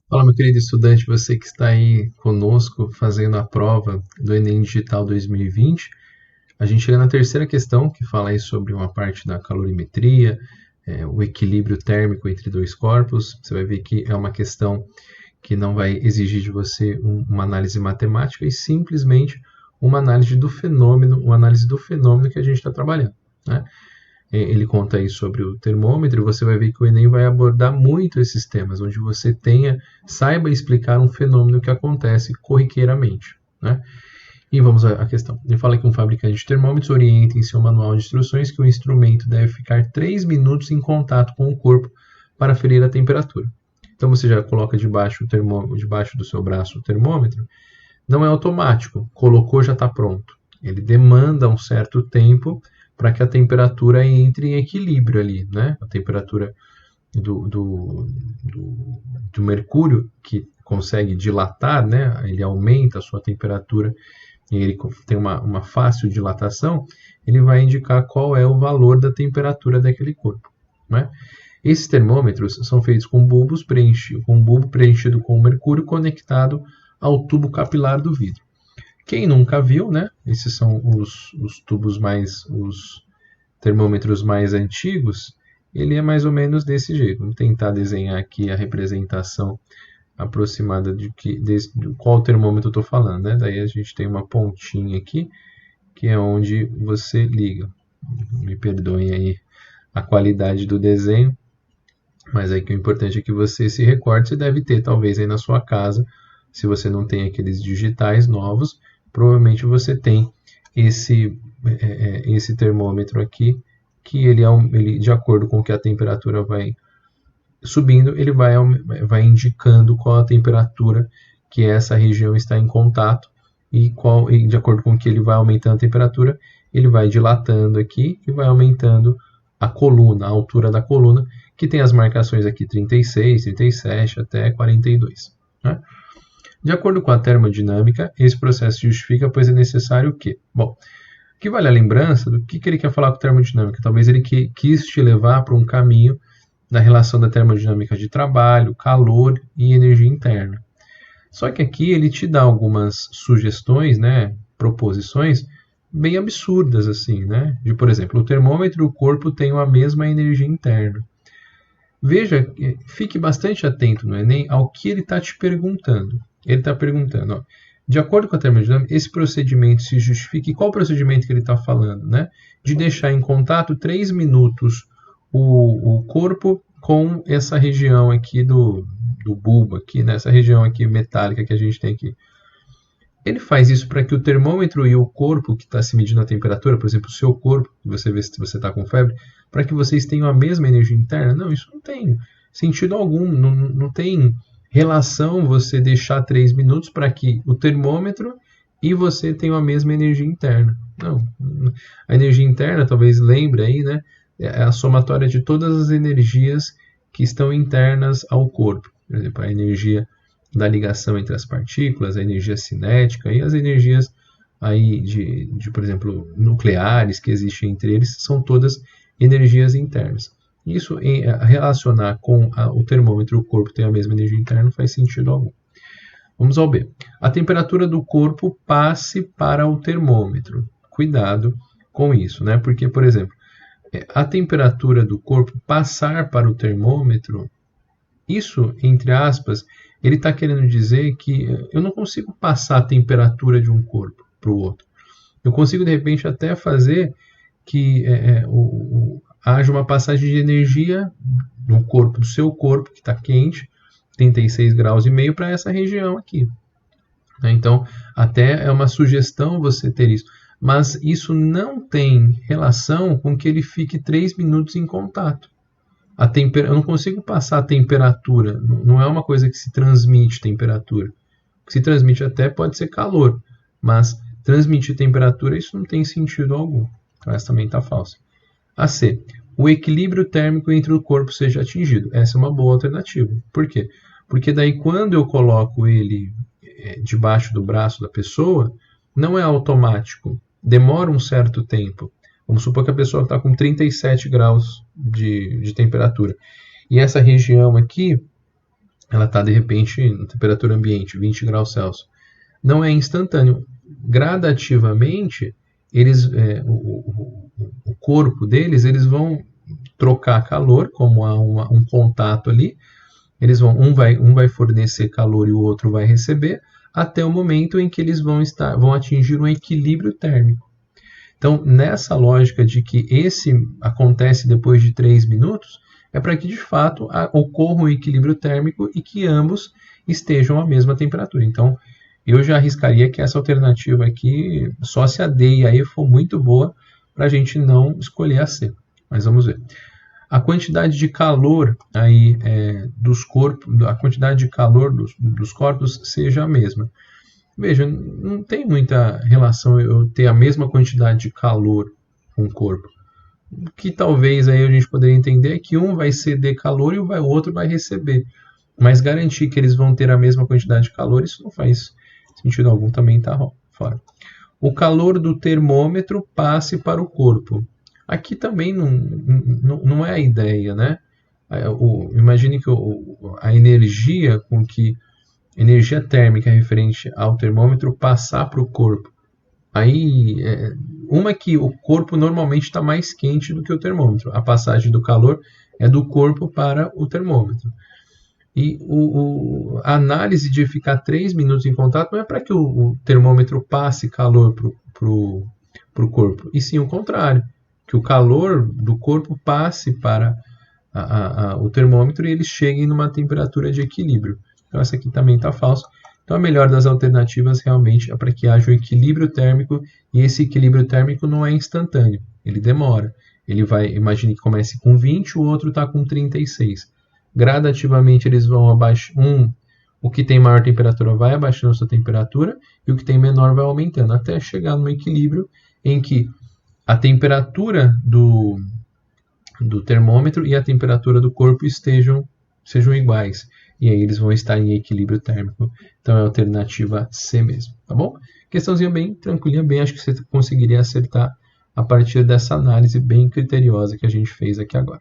Fala, meu querido estudante, você que está aí conosco fazendo a prova do Enem Digital 2020. A gente chega na terceira questão, que fala aí sobre uma parte da calorimetria, o equilíbrio térmico entre dois corpos. Você vai ver que é uma questão que não vai exigir de você uma análise matemática e simplesmente uma análise do fenômeno que a gente está trabalhando, né? Ele conta aí sobre o termômetro, e você vai ver que o Enem vai abordar muito esses temas, onde você saiba explicar um fenômeno que acontece corriqueiramente, né? E vamos à questão. Ele fala que um fabricante de termômetros orienta em seu manual de instruções que o instrumento deve ficar 3 minutos em contato com o corpo para aferir a temperatura. Então você já coloca debaixo do seu braço o termômetro. Não é automático, colocou, já está pronto. Ele demanda um certo tempo para que a temperatura entre em equilíbrio ali, né? A temperatura do, do, do, do mercúrio, que consegue dilatar, né? Ele aumenta a sua temperatura e ele tem uma fácil dilatação, ele vai indicar qual é o valor da temperatura daquele corpo, né? Esses termômetros são feitos com com um bulbo preenchido com mercúrio conectado ao tubo capilar do vidro. Quem nunca viu, né? Esses são os tubos os termômetros mais antigos. Ele é mais ou menos desse jeito. Vamos tentar desenhar aqui a representação aproximada de qual termômetro eu estou falando, né? Daí a gente tem uma pontinha aqui, que é onde você liga. Me perdoem aí a qualidade do desenho, mas aí que o importante é que você se recorde. Você deve ter, talvez, aí na sua casa, se você não tem aqueles digitais novos, provavelmente você tem esse termômetro aqui, que ele, de acordo com que a temperatura vai subindo, ele vai indicando qual a temperatura que essa região está em contato, e de acordo com que ele vai aumentando a temperatura, ele vai dilatando aqui e vai aumentando a coluna, a altura da coluna, que tem as marcações aqui 36, 37 até 42. Né? De acordo com a termodinâmica, esse processo se justifica, pois é necessário o quê? Bom, aqui vale a lembrança do que ele quer falar com termodinâmica. Talvez ele quis te levar para um caminho da relação da termodinâmica de trabalho, calor e energia interna. Só que aqui ele te dá algumas sugestões, né, proposições bem absurdas assim, né? De, por exemplo, o termômetro e o corpo têm a mesma energia interna. Veja, fique bastante atento no Enem ao que ele está te perguntando. Ele está perguntando, ó, de acordo com a termodinâmica, esse procedimento se justifica. E qual procedimento que ele está falando, né? De deixar em contato 3 minutos o corpo com essa região aqui do bulbo, aqui, nessa região aqui metálica que a gente tem aqui. Ele faz isso para que o termômetro e o corpo que está se medindo a temperatura, por exemplo, o seu corpo, que você vê se você está com febre, para que vocês tenham a mesma energia interna. Não, isso não tem sentido algum, não tem relação você deixar 3 minutos para que o termômetro e você tenham a mesma energia interna. Não, a energia interna, talvez lembre aí, né, é a somatória de todas as energias que estão internas ao corpo. Por exemplo, a energia da ligação entre as partículas, a energia cinética e as energias aí por exemplo, nucleares que existem entre eles, são todas energias internas. Isso relacionar com o termômetro e o corpo ter a mesma energia interna não faz sentido algum. Vamos ao B. A temperatura do corpo passe para o termômetro. Cuidado com isso, né? Porque, por exemplo, a temperatura do corpo passar para o termômetro, isso, entre aspas, ele está querendo dizer que eu não consigo passar a temperatura de um corpo para o outro. Eu consigo, de repente, até fazer que haja uma passagem de energia no corpo, do seu corpo, que está quente, 36 graus e meio, para essa região aqui. Então, até é uma sugestão você ter isso. Mas isso não tem relação com que ele fique 3 minutos em contato. Eu não consigo passar a temperatura, não é uma coisa que se transmite temperatura. O que se transmite até pode ser calor, mas transmitir temperatura, isso não tem sentido algum. Então essa também está falsa. A C. O equilíbrio térmico entre o corpo seja atingido. Essa é uma boa alternativa. Por quê? Porque daí quando eu coloco ele debaixo do braço da pessoa, não é automático. Demora um certo tempo. Vamos supor que a pessoa está com 37 graus de temperatura. E essa região aqui ela está de repente na temperatura ambiente, 20 graus Celsius. Não é instantâneo. Gradativamente, o corpo deles, eles vão trocar calor, como há um contato ali. Um vai fornecer calor e o outro vai receber, até o momento em que eles vão atingir um equilíbrio térmico. Então, nessa lógica de que esse acontece depois de 3 minutos, é para que de fato ocorra um equilíbrio térmico e que ambos estejam à mesma temperatura. Então, eu já arriscaria que essa alternativa aqui, só se a D e a E for muito boa, para a gente não escolher a C. Mas vamos ver. A quantidade de calor aí dos corpos, a quantidade de calor dos corpos seja a mesma. Veja, não tem muita relação eu ter a mesma quantidade de calor com o corpo. O que talvez aí a gente poderia entender é que um vai ceder calor e o outro vai receber. Mas garantir que eles vão ter a mesma quantidade de calor, isso não faz sentido algum, também está fora. O calor do termômetro passe para o corpo. Aqui também não é a ideia, né? Imagine que a energia com que energia térmica referente ao termômetro passar para o corpo. Aí, uma é que o corpo normalmente está mais quente do que o termômetro. A passagem do calor é do corpo para o termômetro. E a análise de ficar 3 minutos em contato não é para que o termômetro passe calor para o corpo, e sim o contrário, que o calor do corpo passe para o termômetro e eles cheguem numa temperatura de equilíbrio. Então essa aqui também está falso. Então a melhor das alternativas realmente é para que haja um equilíbrio térmico, e esse equilíbrio térmico não é instantâneo, ele demora. Imagine que comece com 20, o outro está com 36. Gradativamente eles vão abaixando, o que tem maior temperatura vai abaixando sua temperatura e o que tem menor vai aumentando, até chegar num equilíbrio em que a temperatura do termômetro e a temperatura do corpo sejam iguais. E aí eles vão estar em equilíbrio térmico. Então é a alternativa C mesmo, tá bom? Questãozinha bem tranquilinha, acho que você conseguiria acertar a partir dessa análise bem criteriosa que a gente fez aqui agora.